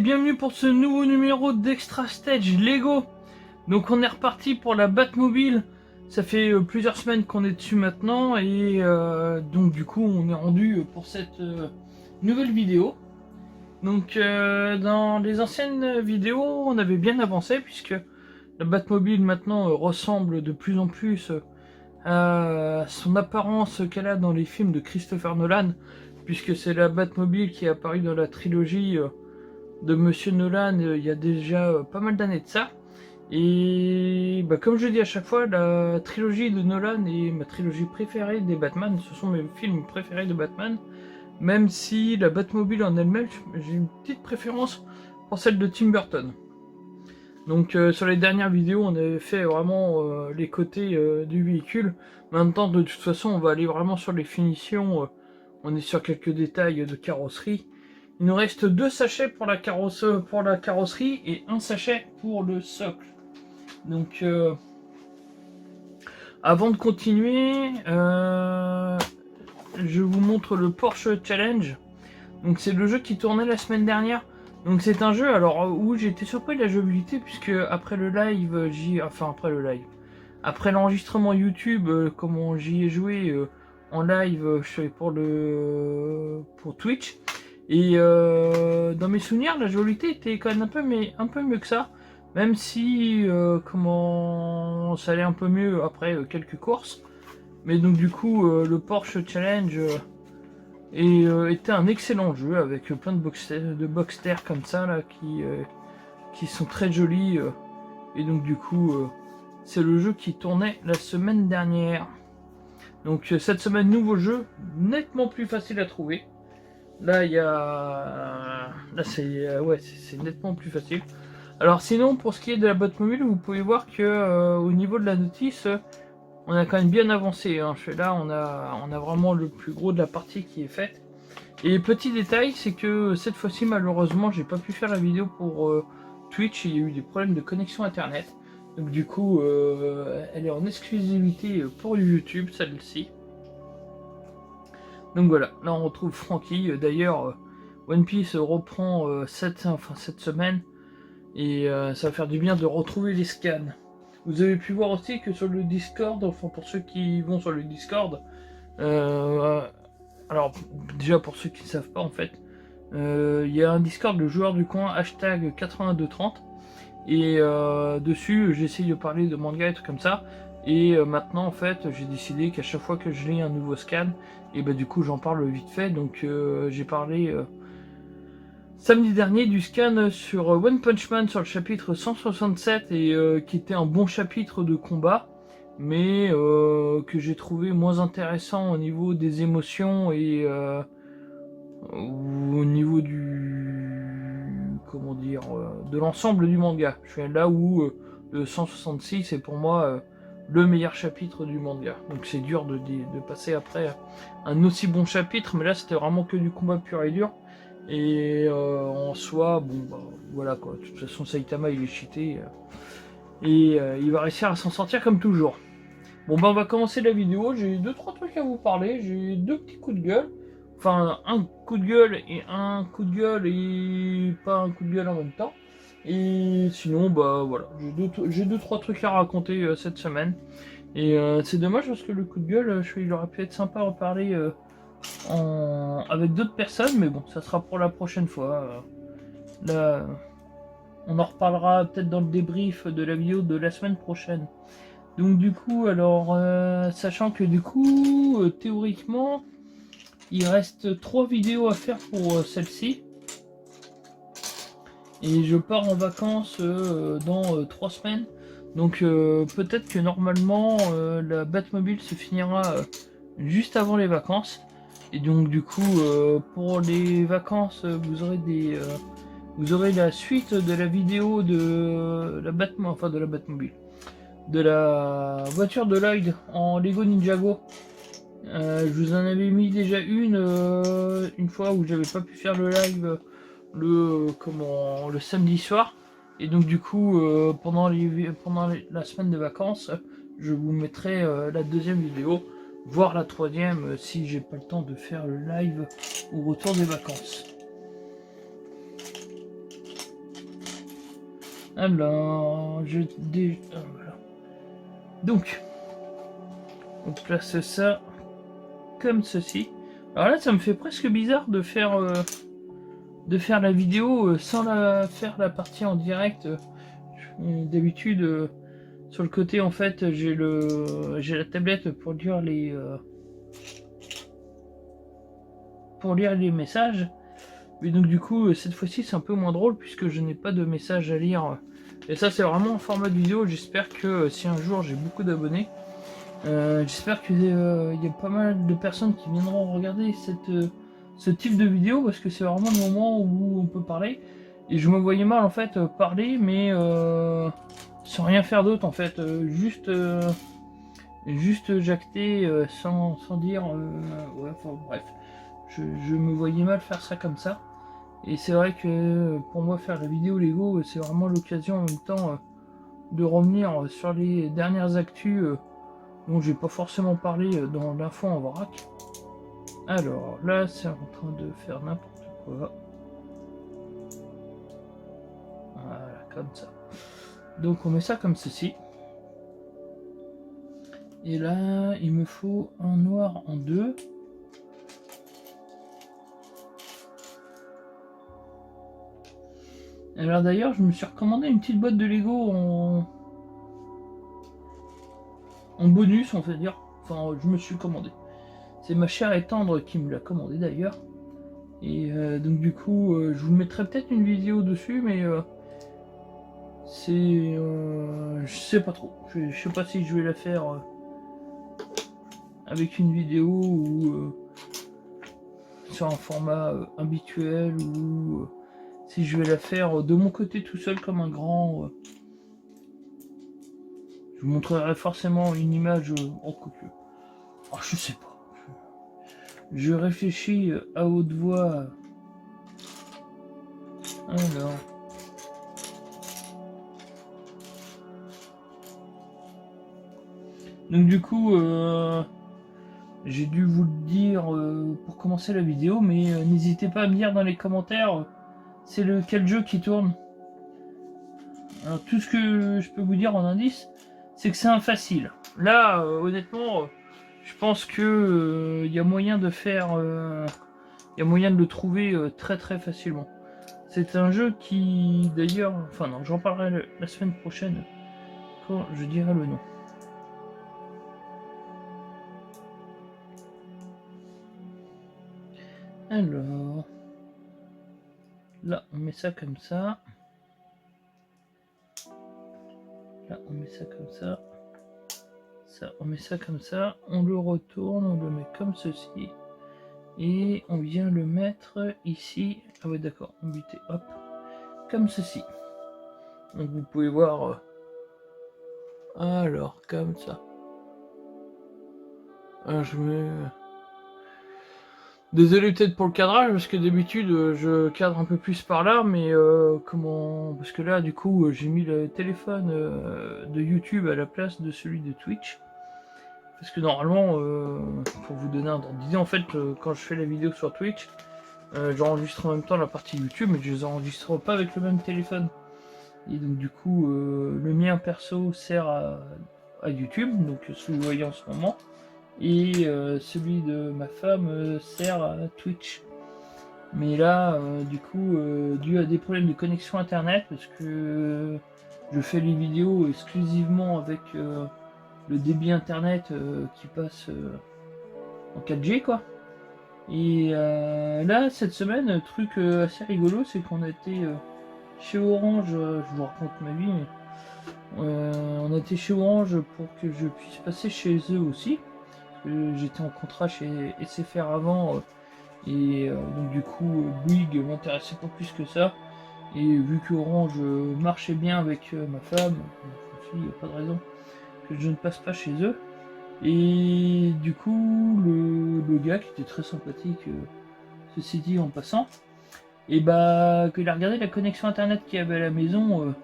bienvenue pour ce nouveau numéro d'Extra Stage Lego. Donc on est reparti pour la Batmobile. Ça fait plusieurs semaines qu'on est dessus maintenant et donc du coup on est rendu pour cette nouvelle vidéo. Donc dans les anciennes vidéos on avait bien avancé puisque la Batmobile maintenant ressemble de plus en plus à son apparence qu'elle a dans les films de Christopher Nolan, puisque c'est la Batmobile qui est apparue dans la trilogie de Monsieur Nolan il y a déjà pas mal d'années de ça. Et comme je dis à chaque fois, la trilogie de Nolan est ma trilogie préférée des Batman, ce sont mes films préférés de Batman, même si la Batmobile en elle-même, j'ai une petite préférence pour celle de Tim Burton. Donc sur les dernières vidéos, on avait fait vraiment les côtés du véhicule. Maintenant, de toute façon, on va aller vraiment sur les finitions. On est sur quelques détails de carrosserie. Il nous reste 2 sachets pour la carrosserie et 1 sachet pour le socle. Donc avant de continuer, je vous montre le Porsche Challenge. Donc c'est le jeu qui tournait la semaine dernière. Donc c'est un jeu alors où j'ai été surpris de la jouabilité, puisque après le live, après l'enregistrement YouTube, comment j'y ai joué en live, je suis pour Twitch. Et dans mes souvenirs, la jouabilité était quand même un peu mieux que ça, même si comment ça allait un peu mieux après quelques courses. Mais donc du coup, le Porsche Challenge était un excellent jeu avec plein de boxsters comme ça là qui sont très jolis. Et donc du coup, c'est le jeu qui tournait la semaine dernière. Donc cette semaine, nouveau jeu, nettement plus facile à trouver. Là, il y a... Là, c'est nettement plus facile. Alors sinon, pour ce qui est de la Batmobile, vous pouvez voir que au niveau de la notice, on a quand même bien avancé. Hein. Là, on a vraiment le plus gros de la partie qui est faite. Et petit détail, c'est que cette fois-ci, malheureusement, j'ai pas pu faire la vidéo pour Twitch. Il y a eu des problèmes de connexion Internet. Donc du coup, elle est en exclusivité pour YouTube, celle-ci. Donc voilà, là on retrouve Franky. D'ailleurs, One Piece reprend cette semaine. Et ça va faire du bien de retrouver les scans. Vous avez pu voir aussi que sur le Discord, enfin pour ceux qui vont sur le Discord, alors déjà pour ceux qui ne savent pas en fait, il y a un Discord, le joueur du coin, hashtag 8230. Et dessus j'essaye de parler de manga et trucs comme ça. Et maintenant en fait j'ai décidé qu'à chaque fois que je lis un nouveau scan, et du coup j'en parle vite fait. Donc j'ai parlé samedi dernier du scan sur One Punch Man sur le chapitre 167 et qui était un bon chapitre de combat, mais que j'ai trouvé moins intéressant au niveau des émotions et au niveau de l'ensemble du manga. Je suis là où le 166 est pour moi le meilleur chapitre du manga. Donc c'est dur de passer après un aussi bon chapitre, mais là c'était vraiment que du combat pur et dur. Et en soi, voilà quoi, de toute façon Saitama il est cheaté et il va réussir à s'en sortir comme toujours. On va commencer la vidéo. J'ai 2-3 trucs à vous parler, j'ai 2 petits coups de gueule, enfin un coup de gueule et pas un coup de gueule en même temps. Et sinon voilà, j'ai 2-3 trucs à raconter cette semaine. Et c'est dommage parce que le coup de gueule, il aurait pu être sympa à en parler avec d'autres personnes, mais bon, ça sera pour la prochaine fois. Là, on en reparlera peut-être dans le débrief de la vidéo de la semaine prochaine. Donc du coup, alors, sachant que du coup, théoriquement, il reste 3 vidéos à faire pour celle-ci. Et je pars en vacances dans 3 semaines. Donc peut-être que normalement, la Batmobile se finira juste avant les vacances. Et donc du coup, pour les vacances, vous aurez la suite de la vidéo de la Batmobile, de la voiture de Lloyd en Lego Ninjago. Je vous en avais mis déjà une fois où j'avais pas pu faire le live le samedi soir. Et donc du coup, pendant la semaine de vacances, je vous mettrai la deuxième vidéo, voire la troisième si j'ai pas le temps de faire le live au retour des vacances. Alors, voilà. Donc, on place ça comme ceci. Alors là, ça me fait presque bizarre de faire la vidéo sans faire la partie en direct. D'habitude, sur le côté, en fait, j'ai la tablette pour lire les messages. Mais donc du coup, cette fois-ci, c'est un peu moins drôle puisque je n'ai pas de messages à lire. Et ça, c'est vraiment un format de vidéo. J'espère que si un jour j'ai beaucoup d'abonnés, j'espère qu'il y a pas mal de personnes qui viendront regarder ce type de vidéo parce que c'est vraiment le moment où on peut parler. Et je me voyais mal en fait parler, mais sans rien faire d'autre en fait, juste jacter sans dire. Ouais, enfin bref, je me voyais mal faire ça comme ça. Et c'est vrai que pour moi, faire la vidéo Lego, c'est vraiment l'occasion en même temps de revenir sur les dernières actus dont j'ai pas forcément parlé dans l'info en vrac. Alors là, c'est en train de faire n'importe quoi. Voilà, comme ça. Donc on met ça comme ceci. Et là, il me faut un noir en 2. Alors d'ailleurs, je me suis recommandé une petite boîte de Lego en bonus, on va dire. Enfin, je me suis commandé. C'est ma chère et tendre qui me l'a commandé d'ailleurs. Et donc du coup, je vous mettrai peut-être une vidéo dessus, mais je sais pas trop. Je sais pas si je vais la faire avec une vidéo ou sur un format habituel ou si je vais la faire de mon côté tout seul comme un grand. Je vous montrerai forcément une image en copie. Oh, je sais pas. Je réfléchis à haute voix. Alors. Donc du coup, j'ai dû vous le dire pour commencer la vidéo, mais n'hésitez pas à me dire dans les commentaires c'est quel jeu qui tourne. Alors tout ce que je peux vous dire en indice, c'est que c'est un facile. Là, honnêtement, je pense que y a moyen de faire, y a moyen de le trouver très très facilement. C'est un jeu qui, d'ailleurs, enfin non, j'en parlerai la semaine prochaine quand je dirai le nom. Alors, là on met ça comme ça. Là on met ça comme ça. Ça, on met ça comme ça. On le retourne, on le met comme ceci. Et on vient le mettre ici. Ah ouais d'accord, on butait, hop. Comme ceci. Donc vous pouvez voir. Alors, comme ça. Alors, je mets. Désolé peut-être pour le cadrage, parce que d'habitude je cadre un peu plus par là, mais comment. Parce que là, du coup, j'ai mis le téléphone de YouTube à la place de celui de Twitch. Parce que normalement, pour vous donner un ordre d'idée, en fait, quand je fais la vidéo sur Twitch, j'enregistre en même temps la partie YouTube, mais je les enregistre pas avec le même téléphone. Et donc du coup, le mien perso sert à YouTube, donc ce que vous voyez en ce moment. Et celui de ma femme sert à Twitch. Mais là, du coup, dû à des problèmes de connexion internet, parce que je fais les vidéos exclusivement avec le débit internet qui passe en 4G, quoi. Et là, cette semaine, truc assez rigolo, c'est qu'on a été chez Orange, je vous raconte ma vie, on a été chez Orange pour que je puisse passer chez eux aussi. J'étais en contrat chez SFR avant et donc du coup Bouygues m'intéressait pas plus que ça. Et vu que Orange marchait bien avec ma femme, je me suis dit, il n'y a pas de raison que je ne passe pas chez eux. Et du coup le gars qui était très sympathique, ceci dit en passant, et bah qu'il a regardé la connexion internet qu'il y avait à la maison,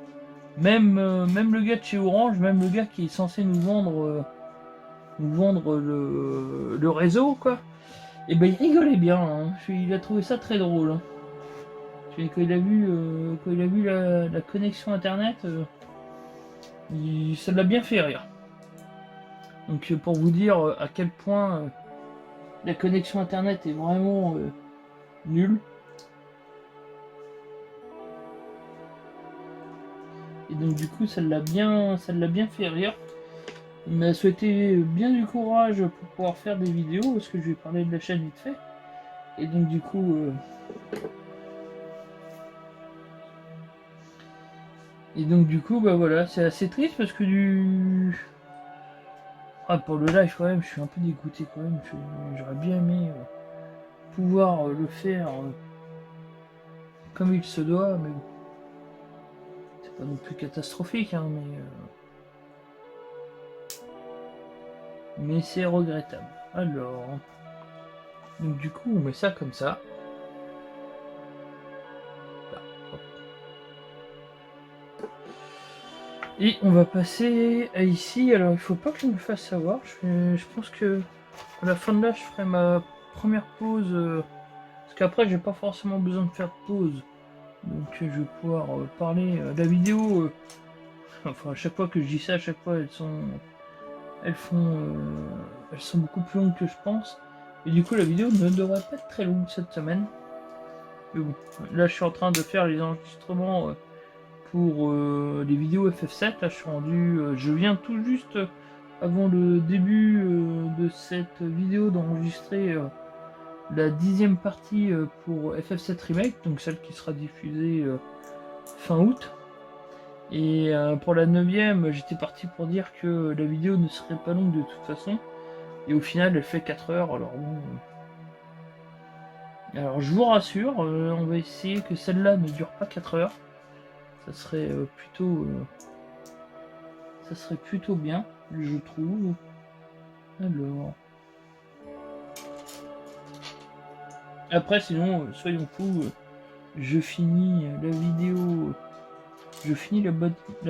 même le gars de chez Orange, même le gars qui est censé nous vendre le réseau, quoi, et ben il rigolait bien, hein. Il a trouvé ça très drôle, hein. Et quand il a vu la connexion internet, ça l'a bien fait rire. Donc pour vous dire à quel point la connexion internet est vraiment nulle. Et donc du coup ça l'a bien fait rire. Il m'a souhaité bien du courage pour pouvoir faire des vidéos, parce que je lui ai parlé de la chaîne vite fait. Et donc du coup... bah voilà, c'est assez triste parce que pour le live quand même, je suis un peu dégoûté quand même. J'aurais bien aimé pouvoir le faire comme il se doit, mais bon. C'est pas non plus catastrophique, hein, mais c'est regrettable. Alors, donc du coup, on met ça comme ça. Là, hop. Et on va passer à ici. Alors, il faut pas que je me fasse savoir. Je pense que à la fin de là, je ferai ma première pause. Parce qu'après, j'ai pas forcément besoin de faire de pause. Donc, je vais pouvoir parler. La vidéo. Enfin, à chaque fois que je dis ça, à chaque fois, elles sont beaucoup plus longues que je pense. Et du coup, la vidéo ne devrait pas être très longue cette semaine. Mais bon, là, je suis en train de faire les enregistrements pour les vidéos FF7. Là, je viens tout juste avant le début de cette vidéo d'enregistrer la 10e partie pour FF7 Remake, donc celle qui sera diffusée fin août. Et pour la 9e, j'étais parti pour dire que la vidéo ne serait pas longue de toute façon. Et au final, elle fait 4 heures, alors bon... Alors je vous rassure, on va essayer que celle-là ne dure pas 4 heures. Ça serait plutôt bien, je trouve. Alors... Après, sinon, soyons fous, je finis la vidéo... Je finis la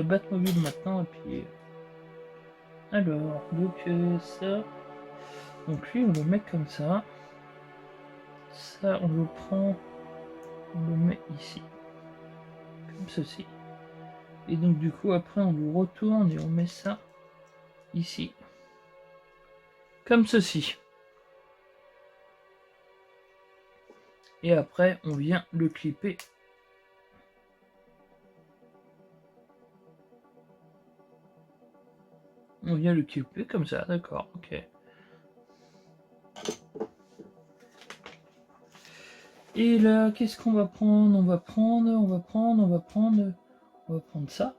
Batmobile maintenant, et puis... Alors, donc ça... Donc lui, on le met comme ça. Ça, on le prend, on le met ici. Comme ceci. Et donc du coup, après, on le retourne et on met ça ici. Comme ceci. Et après, on vient le clipper. On vient le clipper comme ça, d'accord, ok. Et là, qu'est-ce qu'on va prendre? On va prendre ça.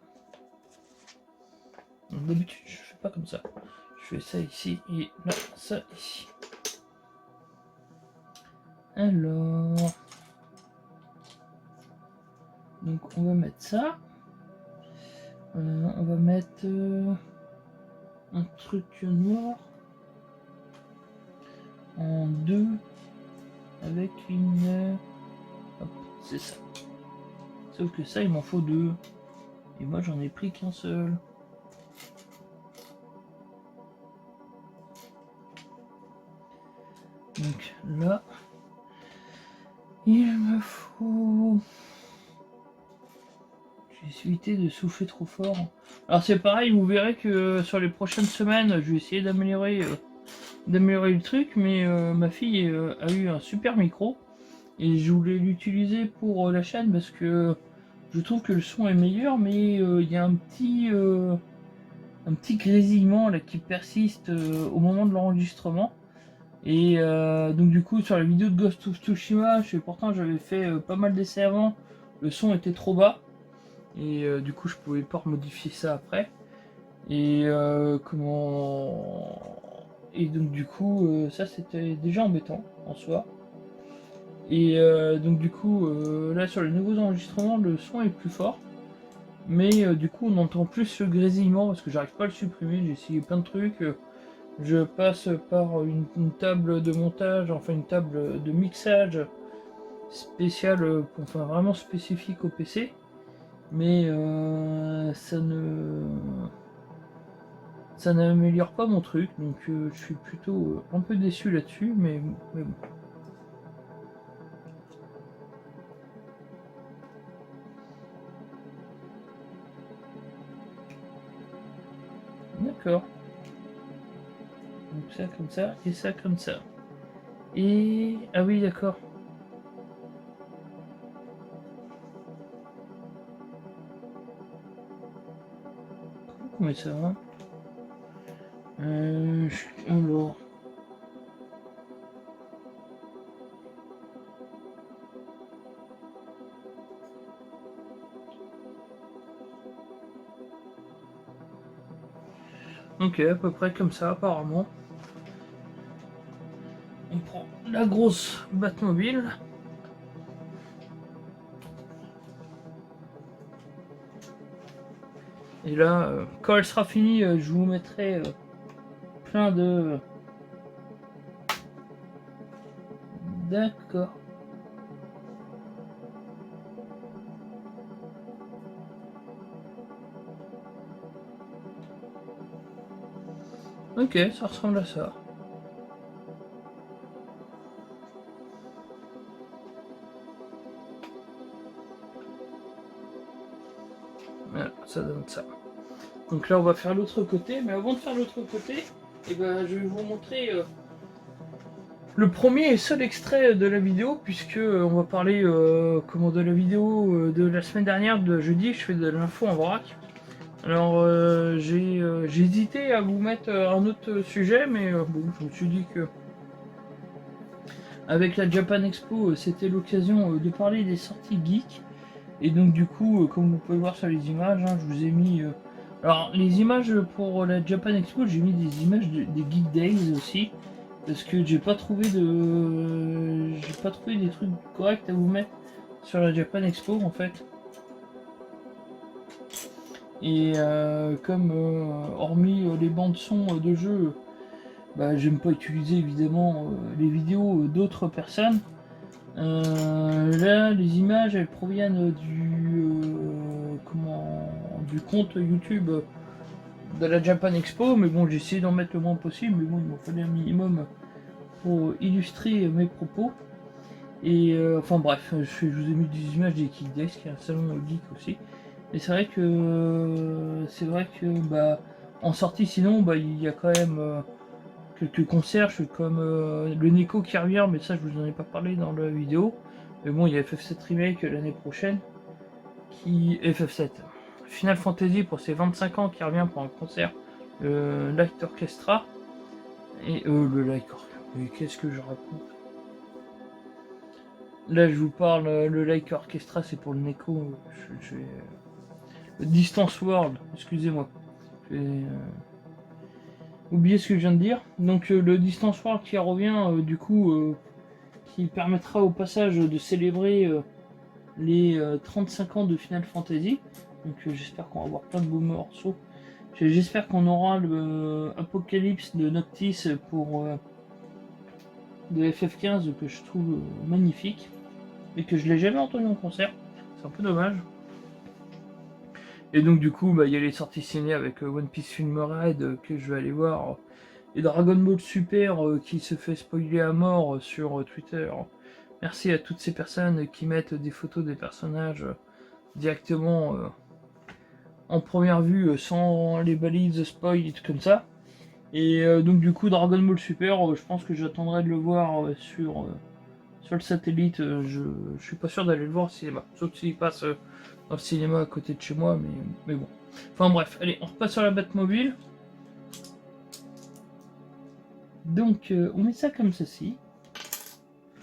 D'habitude, je fais pas comme ça. Je fais ça ici et là, ça ici. Alors... Donc, on va mettre ça. On va mettre un truc noir en 2 avec une... Hop, c'est ça. Sauf que ça, il m'en faut 2. Et moi, j'en ai pris qu'un seul. Donc là, il me faut... J'ai évité de souffler trop fort. Alors c'est pareil, vous verrez que sur les prochaines semaines, je vais essayer d'améliorer le truc, mais ma fille a eu un super micro et je voulais l'utiliser pour la chaîne parce que je trouve que le son est meilleur, mais il y a un petit grésillement là qui persiste au moment de l'enregistrement. Et donc du coup sur la vidéo de Ghost of Tsushima, pourtant j'avais fait pas mal d'essais avant, le son était trop bas. Et du coup je pouvais pas modifier ça après. Et Et donc du coup ça c'était déjà embêtant en soi. Et donc du coup là sur les nouveaux enregistrements le son est plus fort. Mais du coup on entend plus le grésillement parce que j'arrive pas à le supprimer, j'ai essayé plein de trucs. Je passe par une table de montage, enfin une table de mixage spéciale, enfin vraiment spécifique au PC. Mais ça n'améliore pas mon truc, donc je suis plutôt un peu déçu là-dessus, mais bon. D'accord. Donc ça comme ça, et ça comme ça. Et... Ah oui, d'accord. Comment ça va? Alors... Ok, à peu près comme ça, apparemment. On prend la grosse Batmobile. Et là, quand elle sera finie, je vous mettrai plein de... D'accord. Ok, ça ressemble à ça. Voilà, ça donne ça. Donc là, on va faire l'autre côté. Mais avant de faire l'autre côté, eh ben, je vais vous montrer le premier et seul extrait de la vidéo, puisque on va parler comment de la vidéo de la semaine dernière, de jeudi. Je fais de l'info en vrac. Alors, j'ai hésité à vous mettre un autre sujet, mais bon, je me suis dit que avec la Japan Expo, c'était l'occasion de parler des sorties geeks. Et donc du coup, comme vous pouvez voir sur les images, hein, je vous ai mis... Alors les images pour la Japan Expo, j'ai mis des images des Geek Days aussi. Parce que j'ai pas trouvé des trucs corrects à vous mettre sur la Japan Expo en fait. Et comme hormis les bandes son de jeu, bah, j'aime pas utiliser évidemment les vidéos d'autres personnes. Là, les images, elles proviennent du compte YouTube de la Japan Expo, mais bon, j'ai essayé d'en mettre le moins possible, mais bon, il m'en fallait un minimum pour illustrer mes propos. Et enfin bref, je vous ai mis des images des Geek Days, qui est un salon geek aussi. Et c'est vrai que bah, en sortie, sinon, bah, il y a quand même quelques concerts comme le Neko qui revient, mais ça je vous en ai pas parlé dans la vidéo. Mais bon, il y a FF7 Remake l'année prochaine, FF7 Final Fantasy pour ses 25 ans qui revient pour un concert, Light Orchestra, et le Light Orchestra, mais qu'est-ce que je raconte? Là je vous parle, le Light Orchestra c'est pour le Neko, le Distance World, excusez-moi. Oubliez ce que je viens de dire. Donc le Distance World qui revient, du coup, qui permettra au passage de célébrer les 35 ans de Final Fantasy. Donc j'espère qu'on va avoir plein de beaux morceaux. J'espère qu'on aura le Apocalypse de Noctis pour de FF15 que je trouve magnifique et que je l'ai jamais entendu en concert. C'est un peu dommage. Et donc du coup, bah, il y a les sorties ciné avec One Piece Film Red que je vais aller voir. Et Dragon Ball Super qui se fait spoiler à mort sur Twitter. Merci à toutes ces personnes qui mettent des photos des personnages directement en première vue sans les balises spoil et tout comme ça. Et donc du coup Dragon Ball Super, je pense que j'attendrai de le voir sur le satellite. Je suis pas sûr d'aller le voir au cinéma, sauf s'il passe dans le cinéma à côté de chez moi, mais bon. Enfin bref, allez, on repasse sur la Batmobile. Donc on met ça comme ceci.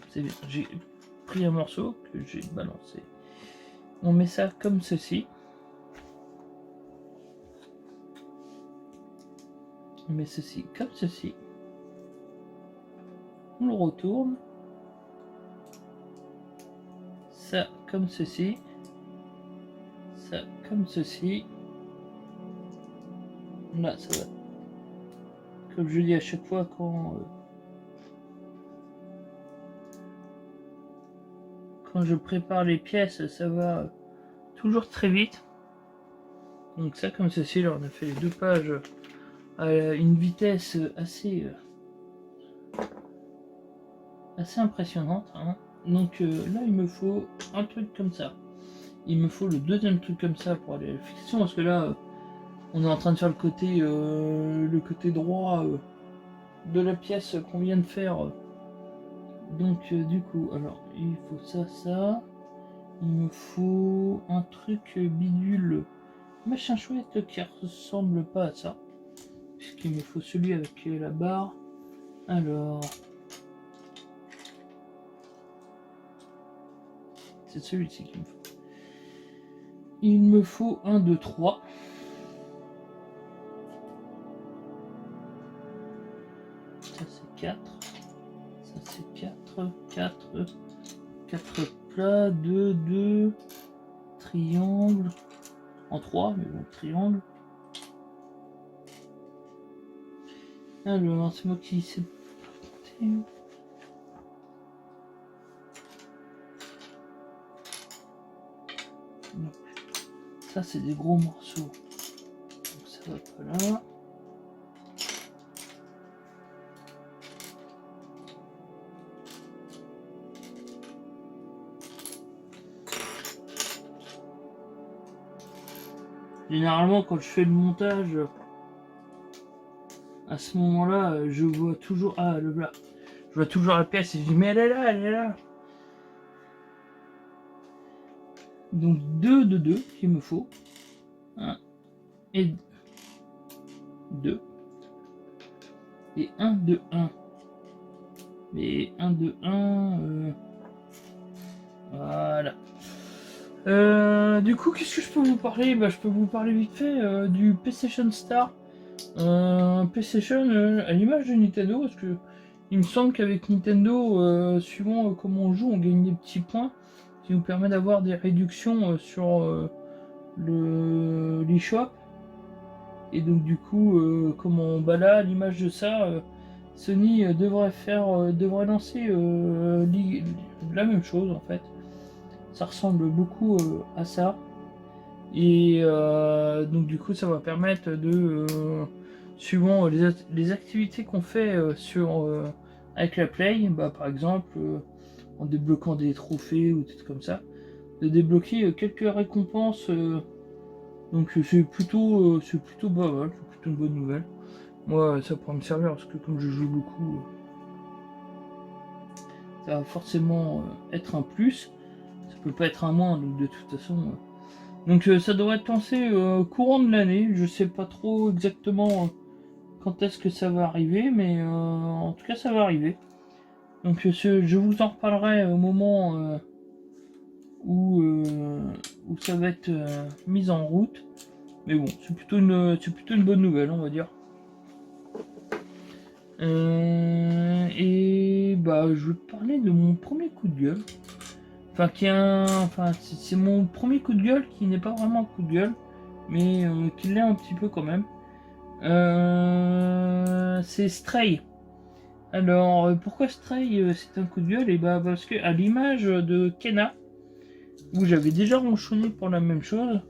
C'est bien, j'ai pris un morceau que j'ai balancé. On met ça comme ceci. On met ceci comme ceci. On le retourne. Ça comme ceci. Ça comme ceci. Là, ça va. Comme je dis à chaque fois quand je prépare les pièces, ça va toujours très vite. Donc ça comme ceci, là on a fait les 2 pages à une vitesse assez impressionnante. Hein. Donc là il me faut un truc comme ça. Il me faut le deuxième truc comme ça pour aller à la fiction, parce que là On est en train de faire le côté droit de la pièce qu'on vient de faire. Donc du coup, alors il faut ça. Il me faut un truc bidule machin chouette qui ressemble pas à ça. Puisqu'il me faut celui avec la barre. Alors... c'est celui-ci qu'il me faut. Il me faut 1, 2, 3. Ça c'est 4. Ça c'est 4. 4 plats, 2, triangle. En 3, mais bon, triangle. Alors, c'est moi qui sais pas. Donc, ça c'est des gros morceaux. Donc ça va pas là. Généralement, quand je fais le montage, à ce moment-là, je vois toujours... Ah, le blas. Je vois toujours la pièce et je dis, mais elle est là, elle est là. Donc 2 de 2 qu'il me faut. 1 et 2. Et 1 de 1. Mais 1 de 1... Voilà. Du coup, qu'est-ce que je peux vous parler? Je peux vous parler vite fait du PlayStation Star. PlayStation à l'image de Nintendo, parce que il me semble qu'avec Nintendo, suivant comment on joue, on gagne des petits points qui nous permet d'avoir des réductions sur l'eShop. Et donc du coup, comment là, à l'image de ça, Sony devrait lancer la même chose en fait. Ça ressemble beaucoup à ça. Et donc du coup ça va permettre de, suivant les activités qu'on fait avec la Play, par exemple en débloquant des trophées ou des trucs comme ça, de débloquer quelques récompenses. Donc c'est plutôt pas mal, c'est plutôt une bonne nouvelle. Moi ça pourrait me servir parce que comme je joue beaucoup, ça va forcément être un plus. Ça peut pas être un moins, donc de toute façon. Donc ça devrait être lancé courant de l'année. Je sais pas trop exactement quand est-ce que ça va arriver, mais en tout cas ça va arriver. Donc je vous en reparlerai au moment où ça va être mis en route. Mais bon, c'est plutôt une bonne nouvelle, on va dire. Et je vais parler de mon premier coup de gueule. C'est mon premier coup de gueule qui n'est pas vraiment un coup de gueule, mais qui l'est un petit peu quand même. C'est Stray. Alors, pourquoi Stray c'est un coup de gueule? Et parce que à l'image de Kena, où j'avais déjà ronchonné pour la même chose,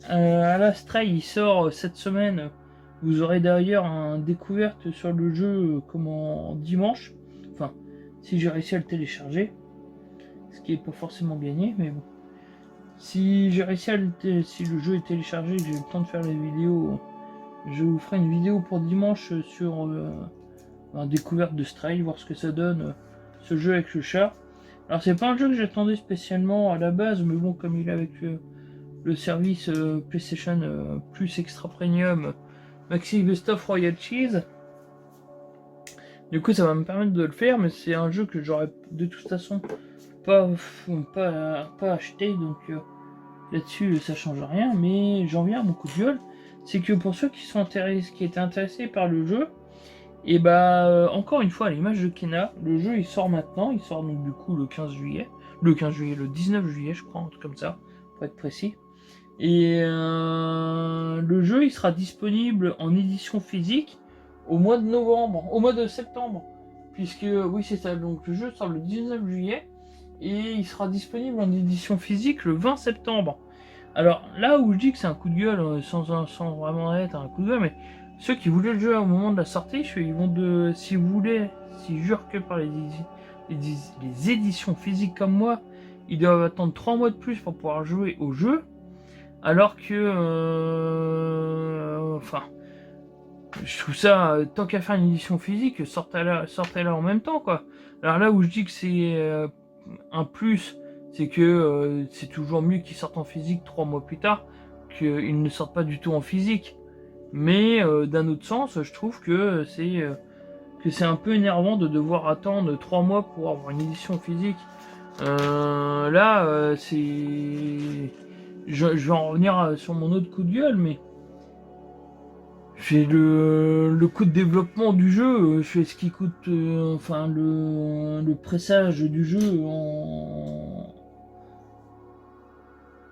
à la Stray il sort cette semaine. Vous aurez d'ailleurs une découverte sur le jeu dimanche. Enfin, si j'ai réussi à le télécharger. Ce qui est pas forcément gagné, mais bon. Si j'ai réussi si le jeu est téléchargé, que j'ai le temps de faire les vidéos, je vous ferai une vidéo pour dimanche sur la découverte de Stray, voir ce que ça donne ce jeu avec le chat. Alors c'est pas un jeu que j'attendais spécialement à la base, mais bon, comme il est avec le service PlayStation Plus Extra Premium Maxi Best of Royal Cheese, du coup ça va me permettre de le faire, mais c'est un jeu que j'aurais de toute façon pas acheté, donc là-dessus ça change rien. Mais j'en viens à mon coup de gueule, c'est que pour ceux qui étaient intéressés par le jeu, et encore une fois à l'image de Kena, le jeu il sort maintenant, il sort donc du coup le 19 juillet je crois, un truc comme ça pour être précis. Et le jeu il sera disponible en édition physique au mois de septembre, puisque oui c'est ça, donc le jeu sort le 19 juillet et il sera disponible en édition physique le 20 septembre. Alors là où je dis que c'est un coup de gueule, sans vraiment être un coup de gueule, mais ceux qui voulaient le jeu au moment de la sortie, si jure que par les éditions physiques comme moi, ils doivent attendre 3 mois de plus pour pouvoir jouer au jeu. alors que enfin, je trouve ça, tant qu'à faire une édition physique, sortez-la en même temps, quoi. Alors là où je dis que c'est un plus, c'est que c'est toujours mieux qu'ils sortent en physique 3 mois plus tard qu'ils ne sortent pas du tout en physique. Mais d'un autre sens, je trouve que c'est un peu énervant de devoir attendre 3 mois pour avoir une édition physique. Là, je vais en revenir sur mon autre coup de gueule, mais j'ai le coût de développement du jeu, je fais ce qui coûte, enfin le pressage du jeu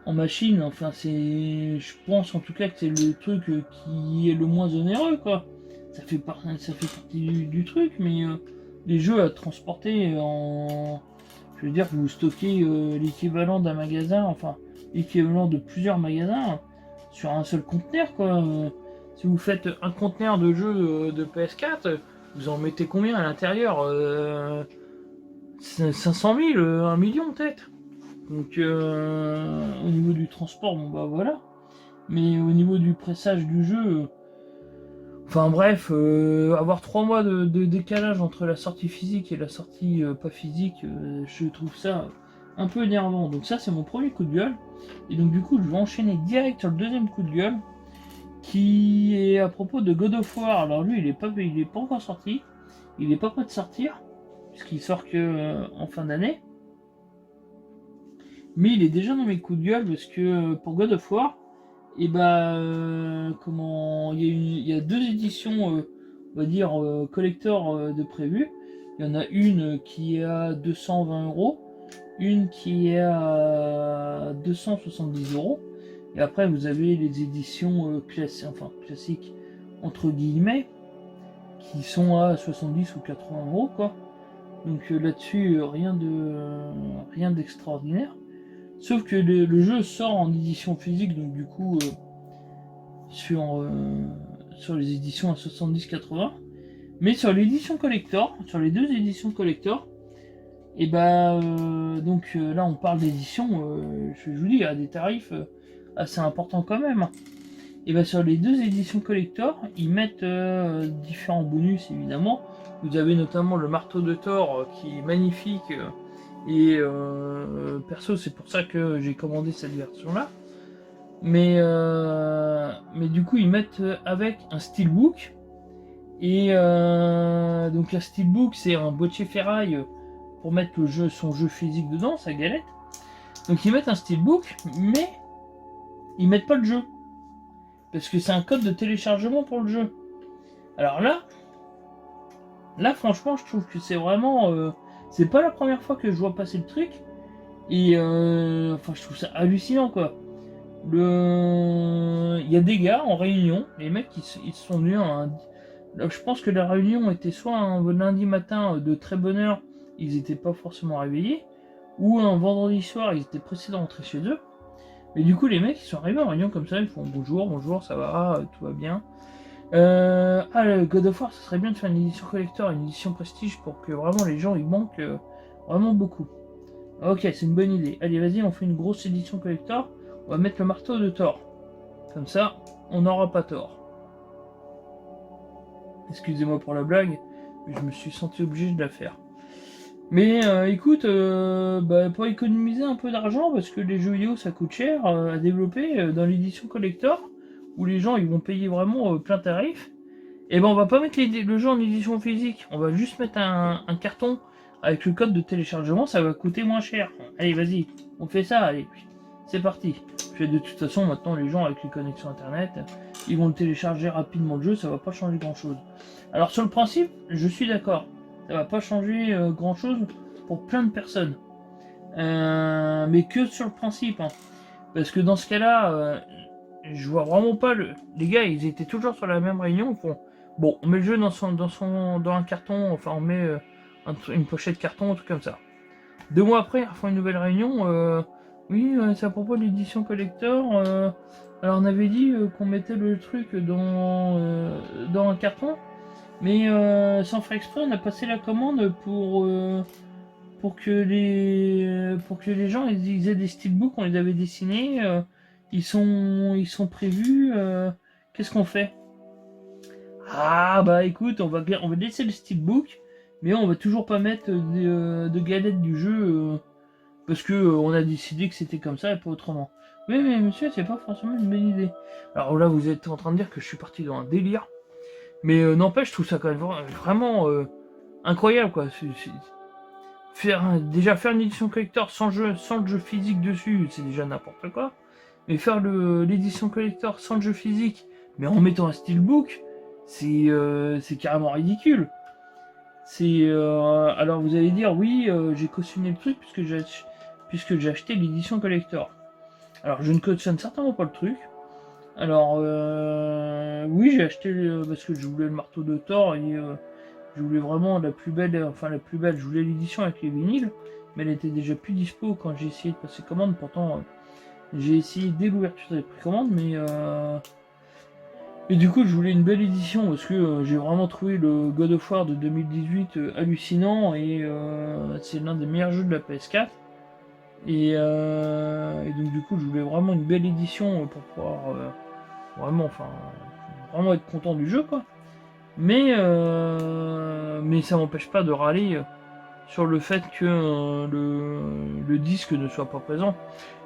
en machine, enfin je pense en tout cas que c'est le truc qui est le moins onéreux, quoi. Ça fait partie du truc, mais les jeux à transporter je veux dire, vous stockez l'équivalent d'un magasin, enfin l'équivalent de plusieurs magasins sur un seul conteneur, quoi. Si vous faites un conteneur de jeux de PS4, vous en mettez combien à l'intérieur 500 000, 1 million peut-être. Donc au niveau du transport, bon bah voilà. Mais au niveau du pressage du jeu, enfin bref, avoir 3 mois de décalage entre la sortie physique et la sortie pas physique, je trouve ça un peu énervant. Donc ça c'est mon premier coup de gueule. Et donc du coup je vais enchaîner direct sur le deuxième coup de gueule, qui est à propos de God of War. Alors lui il est pas encore sorti, il est pas prêt de sortir, puisqu'il sort que en fin d'année. Mais il est déjà dans mes coups de gueule parce que pour God of War, et comment il y a deux éditions, on va dire collector de prévues. Il y en a une qui est à 220 €, une qui est à 270 €. Et après vous avez les éditions classiques entre guillemets, qui sont à 70 ou 80 € quoi. Donc là-dessus rien d'extraordinaire. Sauf que le jeu sort en édition physique, donc du coup sur les éditions à 70-80. Mais sur l'édition collector, sur les deux éditions collector, et donc là on parle d'édition, je vous dis, à des tarifs assez importants quand même. Et sur les deux éditions collector, ils mettent différents bonus évidemment. Vous avez notamment le marteau de Thor qui est magnifique. Et perso, c'est pour ça que j'ai commandé cette version-là. Mais du coup, ils mettent avec un steelbook. Et donc, un steelbook, c'est un boîtier ferraille pour mettre son jeu physique dedans, sa galette. Donc, ils mettent un steelbook, mais ils mettent pas le jeu. Parce que c'est un code de téléchargement pour le jeu. Alors là franchement, je trouve que c'est vraiment... c'est pas la première fois que je vois passer le truc. Et enfin, je trouve ça hallucinant, quoi. Il y a des gars en réunion, les mecs ils sont venus je pense que la réunion était soit un lundi matin de très bonne heure, ils étaient pas forcément réveillés, ou un vendredi soir, ils étaient pressés de rentrer chez eux. Mais du coup, les mecs ils sont arrivés en réunion comme ça, ils font bonjour, ça va, tout va bien. Le God of War, ça serait bien de faire une édition collector, une édition prestige pour que vraiment les gens ils manquent vraiment beaucoup. Ok, c'est une bonne idée. Allez, vas-y, on fait une grosse édition collector. On va mettre le marteau de Thor. Comme ça, on n'aura pas tort. Excusez-moi pour la blague, mais je me suis senti obligé de la faire. Mais écoute, pour économiser un peu d'argent, parce que les jeux vidéo ça coûte cher à développer dans l'édition collector, où les gens ils vont payer vraiment plein tarif, et on va pas mettre le jeu en édition physique, on va juste mettre un carton avec le code de téléchargement, ça va coûter moins cher. Allez, vas-y, on fait ça, allez, c'est parti. De toute façon, maintenant, les gens avec les connexions internet, ils vont le télécharger rapidement le jeu, ça va pas changer grand chose. Alors, sur le principe, je suis d'accord, ça va pas changer grand chose pour plein de personnes. Mais que sur le principe, hein. Parce que dans ce cas-là, je vois vraiment pas les gars, ils étaient toujours sur la même réunion, ils font bon, on met le jeu dans un carton, enfin on met une pochette carton, un truc comme ça. 2 mois après, ils refont une nouvelle réunion. Oui, c'est à propos de l'édition collector. Alors on avait dit qu'on mettait le truc dans un carton, mais sans faire exprès, on a passé la commande pour que les gens ils aient des steelbooks, on les avait dessinés. ils sont prévus. Qu'est-ce qu'on fait? Ah bah écoute, on va laisser le steelbook, mais on va toujours pas mettre de galettes du jeu parce que on a décidé que c'était comme ça et pas autrement. Oui mais monsieur, c'est pas forcément une bonne idée. Alors là, vous êtes en train de dire que je suis parti dans un délire, mais n'empêche, je trouve ça quand même vraiment incroyable quoi. Déjà faire une édition collector sans le jeu physique dessus, c'est déjà n'importe quoi. Mais faire l'édition collector sans le jeu physique, mais en mettant un steelbook, c'est carrément ridicule. Alors vous allez dire oui, j'ai cautionné le truc puisque j'ai acheté l'édition collector. Alors je ne cautionne certainement pas le truc. Alors oui, j'ai acheté parce que je voulais le marteau de Thor et je voulais vraiment la plus belle, je voulais l'édition avec les vinyles, mais elle était déjà plus dispo quand j'ai essayé de passer commande. Pourtant j'ai essayé dès l'ouverture des précommandes, mais et du coup je voulais une belle édition parce que j'ai vraiment trouvé le God of War de 2018 hallucinant et c'est l'un des meilleurs jeux de la PS4. Et donc du coup je voulais vraiment une belle édition pour pouvoir vraiment être content du jeu quoi. Mais ça m'empêche pas de râler sur le fait que le disque ne soit pas présent.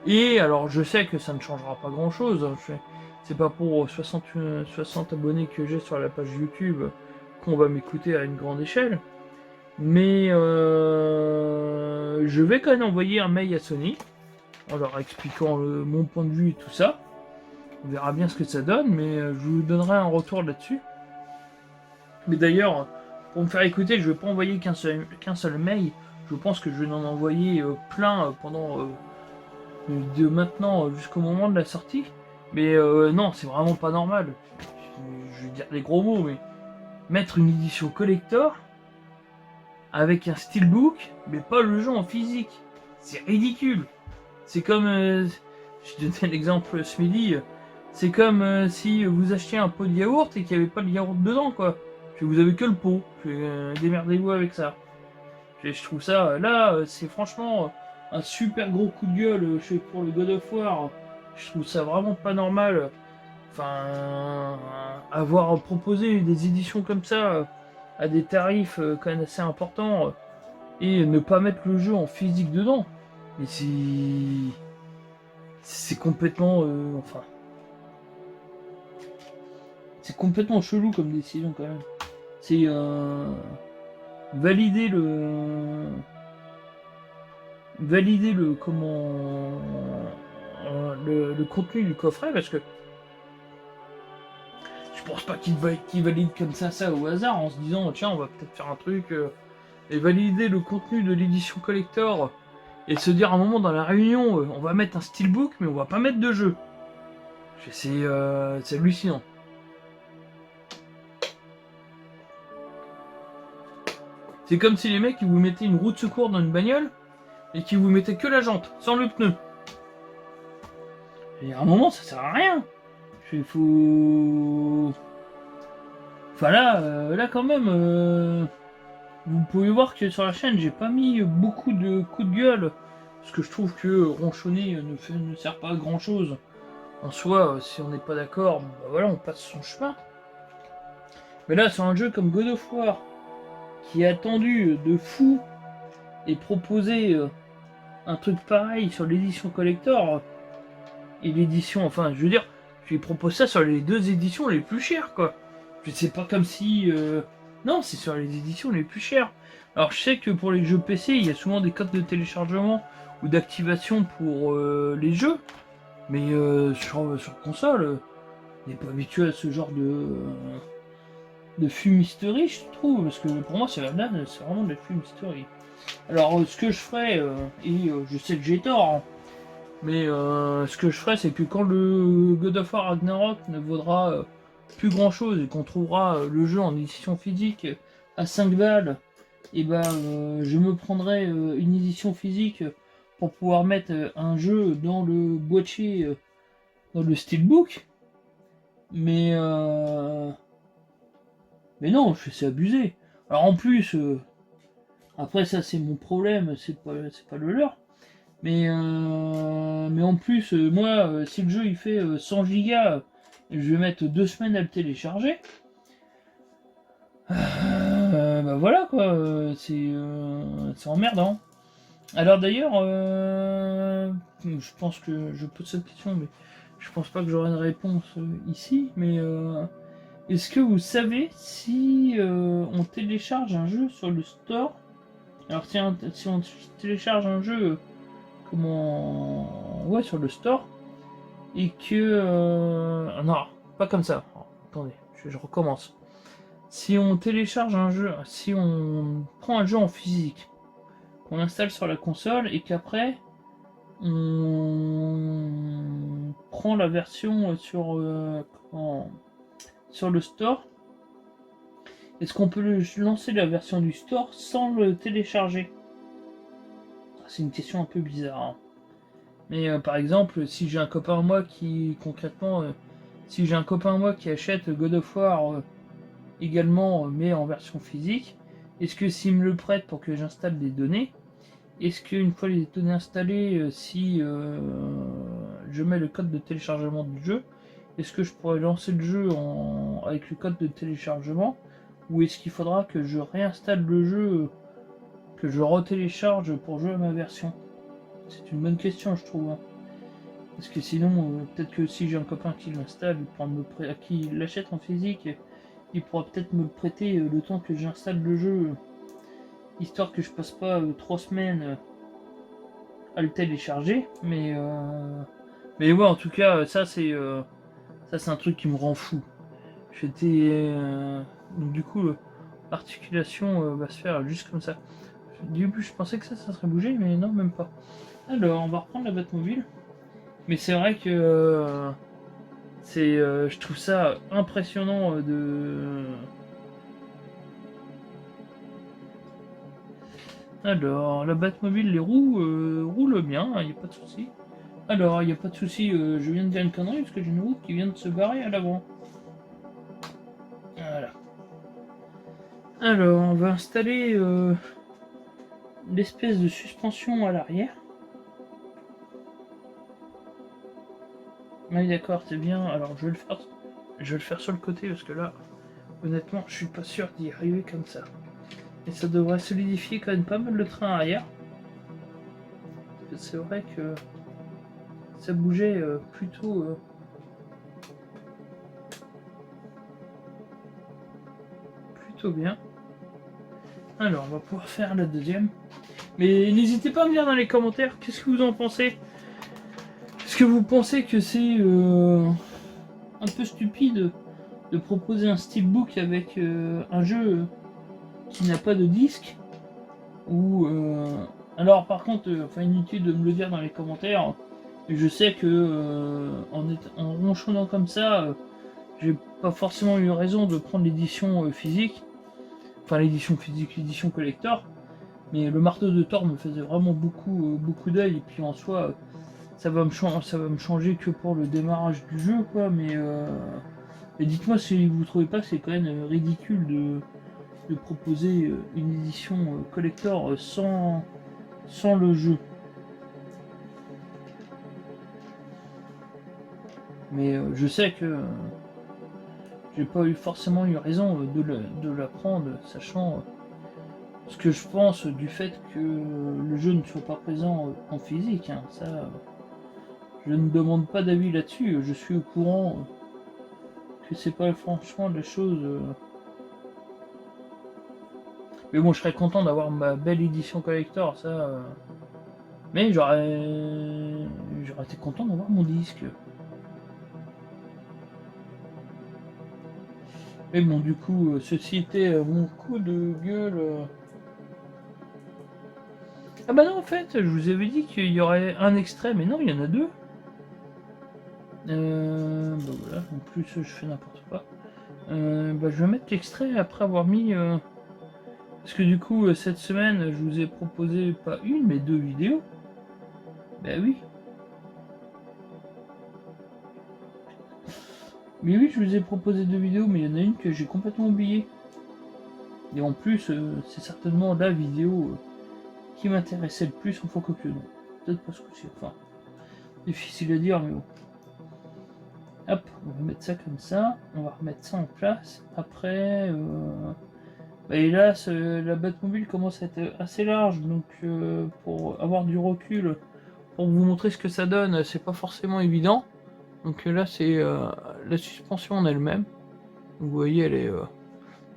Et alors je sais que ça ne changera pas grand chose. C'est pas pour 60 abonnés que j'ai sur la page YouTube qu'on va m'écouter à une grande échelle. Mais je vais quand même envoyer un mail à Sony en leur expliquant mon point de vue et tout ça. On verra bien ce que ça donne, mais je vous donnerai un retour là-dessus. Mais d'ailleurs, pour me faire écouter, je vais pas envoyer qu'un seul mail. Je pense que je vais en envoyer plein pendant de maintenant jusqu'au moment de la sortie. Mais non, c'est vraiment pas normal. Je vais dire des gros mots, mais mettre une édition collector avec un steelbook, mais pas le jeu en physique. C'est ridicule. C'est comme, je donnais l'exemple ce midi, c'est comme si vous achetiez un pot de yaourt et qu'il n'y avait pas de yaourt dedans, quoi. Vous avez que le pot. Démerdez-vous avec ça. Je trouve ça, là, c'est franchement un super gros coup de gueule pour le God of War. Je trouve ça vraiment pas normal. Enfin, avoir proposé des éditions comme ça à des tarifs quand même assez importants et ne pas mettre le jeu en physique dedans. Mais c'est complètement, c'est complètement chelou comme décision quand même. C'est valider le comment le contenu du coffret parce que je pense pas qu'il valide comme ça au hasard en se disant tiens on va peut-être faire un truc et valider le contenu de l'édition collector et se dire à un moment dans la réunion on va mettre un steelbook mais on va pas mettre de jeu. C'est hallucinant. C'est comme si les mecs ils vous mettaient une roue de secours dans une bagnole et qui vous mettaient que la jante, sans le pneu. Et à un moment ça sert à rien. Il faut... Enfin là quand même, vous pouvez voir que sur la chaîne j'ai pas mis beaucoup de coups de gueule parce que je trouve que ronchonner ne sert pas à grand chose. En soi, si on n'est pas d'accord, bah voilà, on passe son chemin. Mais là, sur un jeu comme God of War, qui est attendu de fou, et proposer un truc pareil sur l'édition collector, et l'édition, enfin, je veux dire, je lui propose ça sur les deux éditions les plus chères, quoi. Je sais pas comme si... Non, c'est sur les éditions les plus chères. Alors, je sais que pour les jeux PC, il y a souvent des codes de téléchargement ou d'activation pour les jeux, mais sur console, on n'est pas habitué à ce genre de fumisterie, je trouve, parce que pour moi, c'est vraiment de la fumisterie. Alors, ce que je ferais, et je sais que j'ai tort, hein, mais ce que je ferais, c'est que quand le God of War Ragnarok ne vaudra plus grand chose et qu'on trouvera le jeu en édition physique à 5 balles, et ben je me prendrai une édition physique pour pouvoir mettre un jeu dans le boîtier, dans le steelbook. Mais non, c'est abusé. Alors en plus, après ça c'est mon problème, c'est pas le leur. Mais en plus, moi, si le jeu il fait 100 gigas, je vais mettre 2 semaines à le télécharger. Bah voilà quoi, c'est emmerdant. Alors d'ailleurs, je pense que je pose cette question, mais je pense pas que j'aurai une réponse ici. Mais est-ce que vous savez si on télécharge un jeu sur le store? Alors si on télécharge un jeu, comment, ouais, sur le store, et que non, pas comme ça. Oh, attendez, je recommence. Si on télécharge un jeu, si on prend un jeu en physique, qu'on installe sur la console et qu'après on prend la version sur le store, est-ce qu'on peut lancer la version du store sans le télécharger? C'est une question un peu bizarre, hein. Mais par exemple, si j'ai un copain à moi qui concrètement, si j'ai un copain à moi qui achète God of War également, mais en version physique, est-ce que s'il me le prête pour que j'installe des données, est-ce qu'une fois les données installées, si je mets le code de téléchargement du jeu, est-ce que je pourrais lancer le jeu avec le code de téléchargement, ou est-ce qu'il faudra que je réinstalle le jeu, que je retélécharge pour jouer à ma version? C'est une bonne question, je trouve, hein. Parce que sinon, peut-être que si j'ai un copain qui l'installe, qui l'achète en physique, il pourra peut-être me le prêter le temps que j'installe le jeu, histoire que je passe pas 3 semaines à le télécharger. Mais ouais, en tout cas, ça c'est un truc qui me rend fou. Donc du coup, l'articulation va se faire juste comme ça. Du début, je pensais que ça serait bougé, mais non, même pas. Alors, on va reprendre la Batmobile. Mais c'est vrai que je trouve ça impressionnant Alors, la Batmobile, les roues roulent bien, il n'y a pas de souci. Alors, il n'y a pas de souci, je viens de dire une connerie parce que j'ai une roue qui vient de se barrer à l'avant. Voilà. Alors, on va installer l'espèce de suspension à l'arrière. Oui, d'accord, c'est bien. Alors, je vais le faire sur le côté parce que là, honnêtement, je suis pas sûr d'y arriver comme ça. Et ça devrait solidifier quand même pas mal le train arrière. C'est vrai que ça bougeait plutôt bien. Alors, on va pouvoir faire la deuxième. Mais n'hésitez pas à me dire dans les commentaires qu'est-ce que vous en pensez. Est-ce que vous pensez que c'est un peu stupide de proposer un steelbook avec un jeu qui n'a pas de disque? Ou alors par contre, inutile de me le dire dans les commentaires. Je sais que en ronchonnant comme ça, j'ai pas forcément eu raison de prendre l'édition physique. Enfin l'édition physique, l'édition collector. Mais le marteau de Thor me faisait vraiment beaucoup d'œil. Et puis en soi, ça va me changer que pour le démarrage du jeu, quoi. Mais dites-moi si vous trouvez pas que c'est quand même ridicule de proposer une édition collector sans le jeu. Mais je sais que j'ai pas forcément eu raison de la prendre, sachant ce que je pense du fait que le jeu ne soit pas présent en physique, hein. Ça, je ne demande pas d'avis là-dessus, je suis au courant que c'est pas franchement la chose. Mais bon, je serais content d'avoir ma belle édition collector, ça. Mais j'aurais été content d'avoir mon disque. Mais bon, du coup, ceci était mon coup de gueule. Ah bah non, en fait, je vous avais dit qu'il y aurait un extrait, mais non, il y en a deux. Bah voilà, en plus je fais n'importe quoi. Bah je vais mettre l'extrait après avoir mis... Parce que du coup, cette semaine, je vous ai proposé pas une, mais deux vidéos. Bah oui. Mais oui, je vous ai proposé deux vidéos, mais il y en a une que j'ai complètement oubliée. Et en plus, c'est certainement la vidéo qui m'intéressait le plus en Focus. peut-être pas ce coup-ci. Enfin, difficile à dire, mais bon. Hop, on va mettre ça comme ça. On va remettre ça en place. Après, bah hélas, la Batmobile commence à être assez large, donc pour avoir du recul, pour vous montrer ce que ça donne, c'est pas forcément évident. Donc là, c'est la suspension en elle-même. Vous voyez, elle est.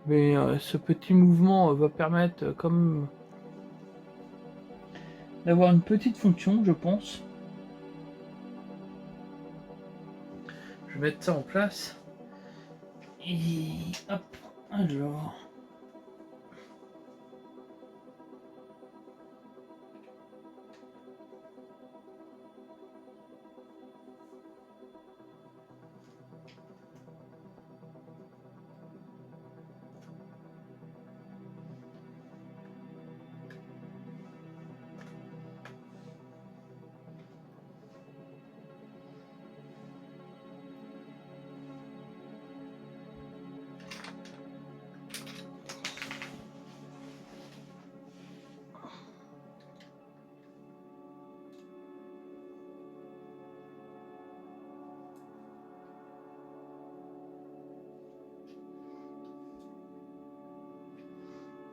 Mais ce petit mouvement va permettre, comme d'avoir une petite fonction, je pense. Je vais mettre ça en place. Et hop, alors.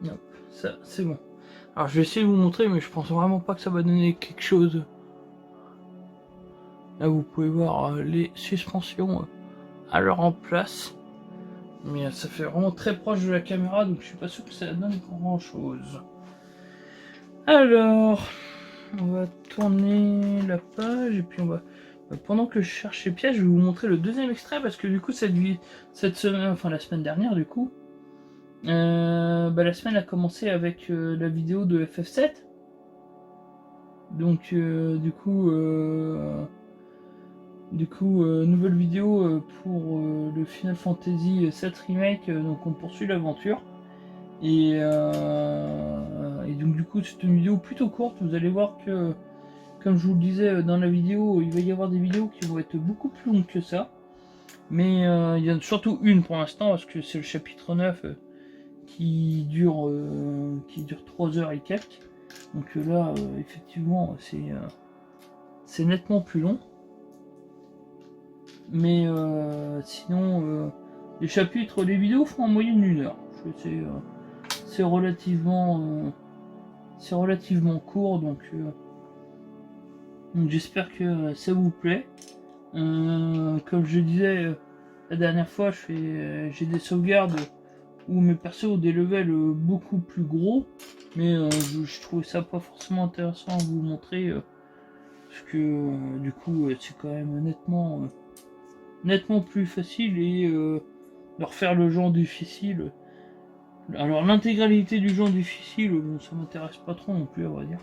Hop, ça, c'est bon. Alors je vais essayer de vous montrer, mais je pense vraiment pas que ça va donner quelque chose. Là, vous pouvez voir les suspensions alors en place. Mais ça fait vraiment très proche de la caméra, donc je suis pas sûr que ça donne grand chose. Alors, on va tourner la page et puis on va. Pendant que je cherche les pièces, je vais vous montrer le deuxième extrait parce que du coup, cette semaine, enfin la semaine dernière, du coup, la semaine a commencé avec la vidéo de FF7. Donc, nouvelle vidéo pour le Final Fantasy VII Remake. Donc, on poursuit l'aventure. Et donc, du coup, c'est une vidéo plutôt courte. Vous allez voir que, comme je vous le disais dans la vidéo, il va y avoir des vidéos qui vont être beaucoup plus longues que ça. Mais il y en a surtout une pour l'instant, parce que c'est le chapitre 9 qui dure 3 heures et quelques. Donc là, effectivement, c'est nettement plus long. Mais sinon, les chapitres, les vidéos font en moyenne 1 heure. C'est relativement court, donc j'espère que ça vous plaît. Comme je disais la dernière fois, j'ai des sauvegardes où mes persos ont des levels beaucoup plus gros, mais je trouvais ça pas forcément intéressant à vous montrer, parce que du coup c'est quand même nettement plus facile, et de refaire le genre difficile. Alors l'intégralité du genre difficile, bon, ça m'intéresse pas trop non plus, à vrai dire.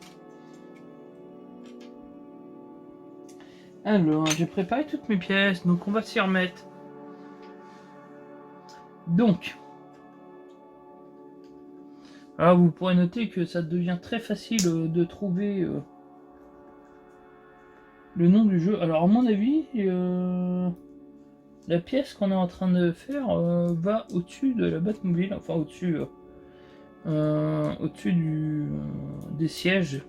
Alors, j'ai préparé toutes mes pièces, donc on va s'y remettre. Donc, alors vous pourrez noter que ça devient très facile de trouver le nom du jeu. Alors à mon avis, la pièce qu'on est en train de faire va au-dessus de la Batmobile, enfin au-dessus des sièges.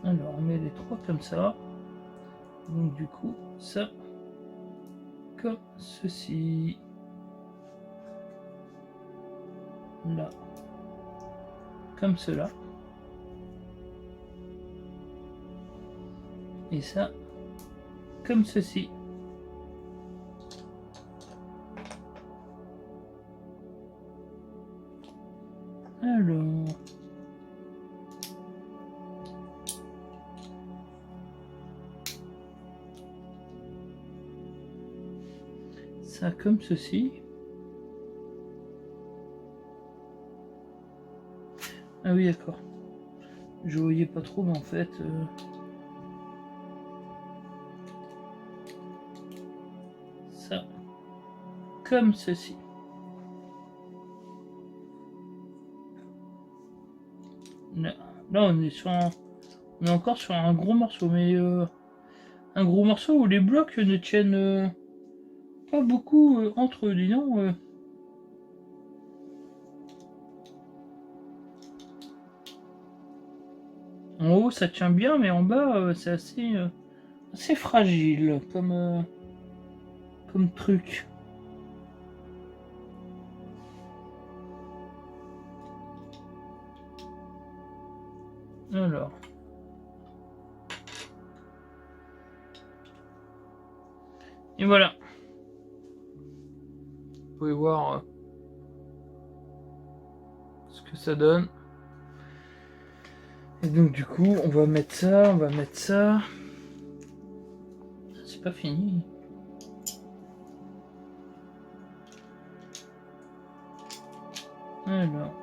Alors on met les trois comme ça. Donc du coup, ça, comme ceci. Là. Comme cela. Et ça, comme ceci. Alors... ça comme ceci. Ah oui, d'accord. Je voyais pas trop, mais en fait... ça comme ceci. Là, on est encore sur un gros morceau, mais un gros morceau où les blocs ne tiennent pas beaucoup entre eux, dis donc. En haut, ça tient bien, mais en bas, c'est assez fragile comme truc. Alors. Et voilà. Vous pouvez voir ce que ça donne. Et donc du coup, on va mettre ça, C'est pas fini. Alors.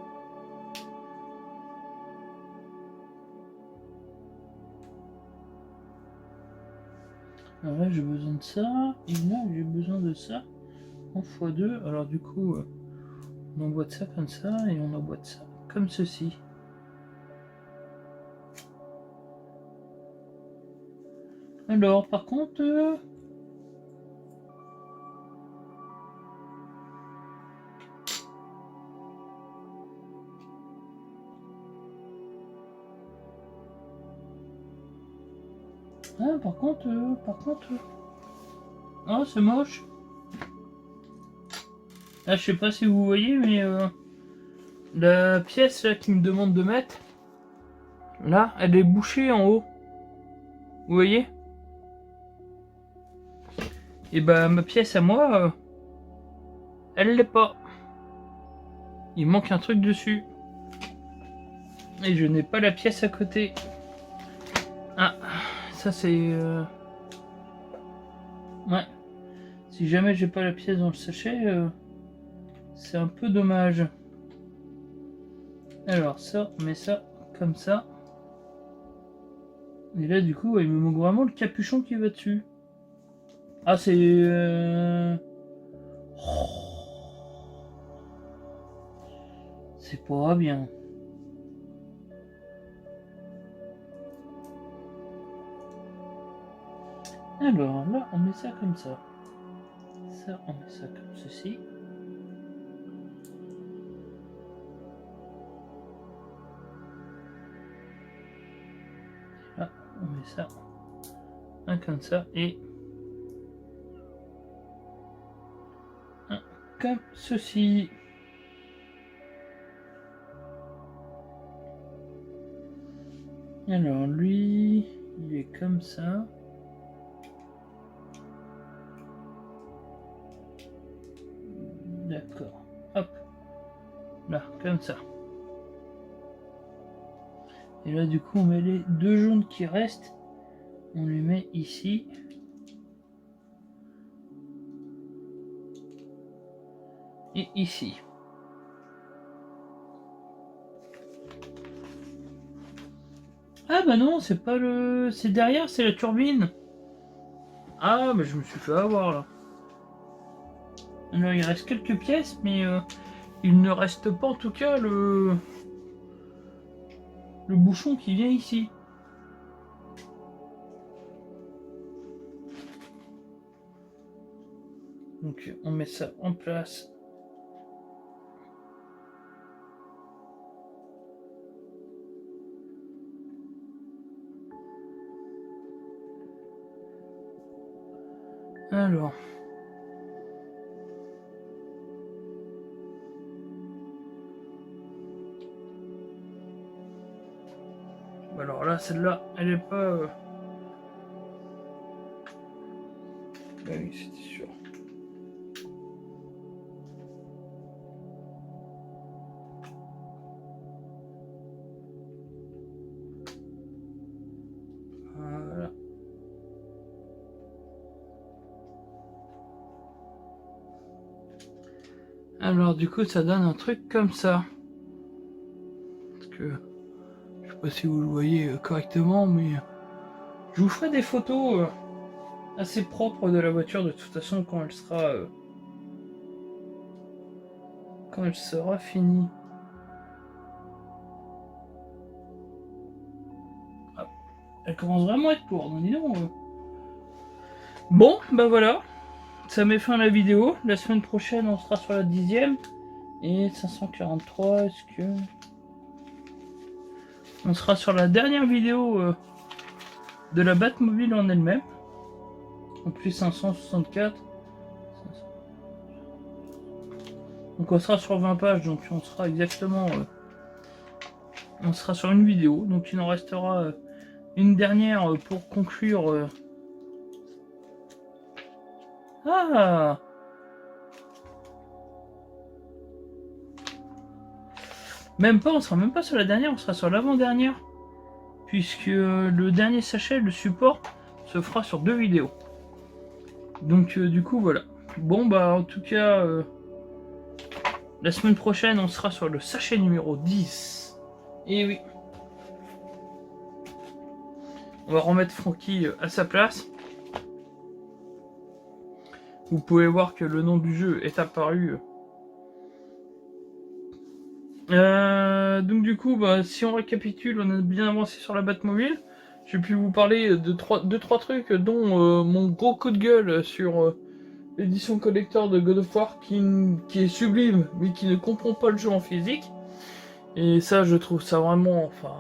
Alors là, j'ai besoin de ça. Et là, j'ai besoin de ça. En x2. Alors du coup, on emboîte ça comme ça. Et on emboîte ça comme ceci. Alors, par contre... Ah, par contre... Ah, c'est moche. Là, je sais pas si vous voyez, mais... la pièce là qui me demande de mettre... Là, elle est bouchée en haut. Vous voyez? Et bah, ma pièce à moi... elle l'est pas. Il manque un truc dessus. Et je n'ai pas la pièce à côté. Ah, ça c'est... Ouais. Si jamais j'ai pas la pièce dans le sachet, c'est un peu dommage. Alors ça, on met ça comme ça. Et là du coup, il me manque vraiment le capuchon qui va dessus. Ah c'est... C'est pas bien. Alors là, on met ça comme ça. Ça, on met ça comme ceci. Là, on met ça. Un comme ça et... un comme ceci. Alors lui, il est comme ça. D'accord. Hop. Là, comme ça. Et là, du coup, on met les deux jaunes qui restent. On les met ici. Et ici. Ah bah non, c'est pas le... c'est derrière, c'est la turbine. Ah, mais je me suis fait avoir là. Alors, il reste quelques pièces, mais il ne reste pas en tout cas le bouchon qui vient ici. Donc on met ça en place. Alors. Alors là, celle-là, elle est pas... Ah oui, c'était sûr. Voilà. Alors du coup, ça donne un truc comme ça. Parce que... je sais pas si vous le voyez correctement, mais... je vous ferai des photos assez propres de la voiture de toute façon quand elle sera finie. Ah, elle commence vraiment à être lourde, dis donc. Bon, bah voilà, ça met fin à la vidéo. La semaine prochaine, on sera sur la 10e. Et 543, est-ce que... On sera sur la dernière vidéo de la Batmobile en elle-même. En plus 564. Donc on sera sur 20 pages, donc on sera exactement... on sera sur une vidéo, donc il en restera une dernière pour conclure... Ah! Même pas, on sera même pas sur la dernière, on sera sur l'avant-dernière. Puisque le dernier sachet, le support, se fera sur 2 vidéos. Donc du coup, voilà. Bon, bah en tout cas, la semaine prochaine, on sera sur le sachet numéro 10. Et oui. On va remettre Francky à sa place. Vous pouvez voir que le nom du jeu est apparu. Donc du coup, bah, si on récapitule, on a bien avancé sur la Batmobile. J'ai pu vous parler de 2-3 trucs, dont mon gros coup de gueule sur l'édition collector de God of War qui est sublime, mais qui ne comprend pas le jeu en physique. Et ça, je trouve ça vraiment... Enfin,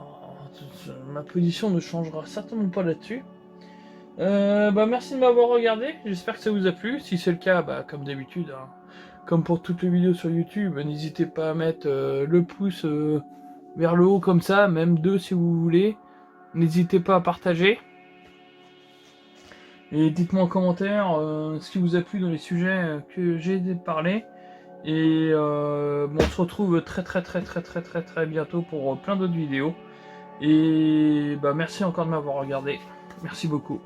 ma position ne changera certainement pas là-dessus. Bah merci de m'avoir regardé, j'espère que ça vous a plu. Si c'est le cas, bah comme d'habitude, hein, comme pour toutes les vidéos sur YouTube, n'hésitez pas à mettre le pouce vers le haut comme ça, même 2 si vous voulez. N'hésitez pas à partager. Et dites-moi en commentaire ce qui vous a plu dans les sujets que j'ai parlé. Et bon, on se retrouve très bientôt pour plein d'autres vidéos. Et bah merci encore de m'avoir regardé. Merci beaucoup.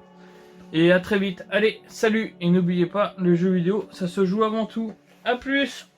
Et à très vite. Allez, salut. Et n'oubliez pas, le jeu vidéo, ça se joue avant tout. A plus.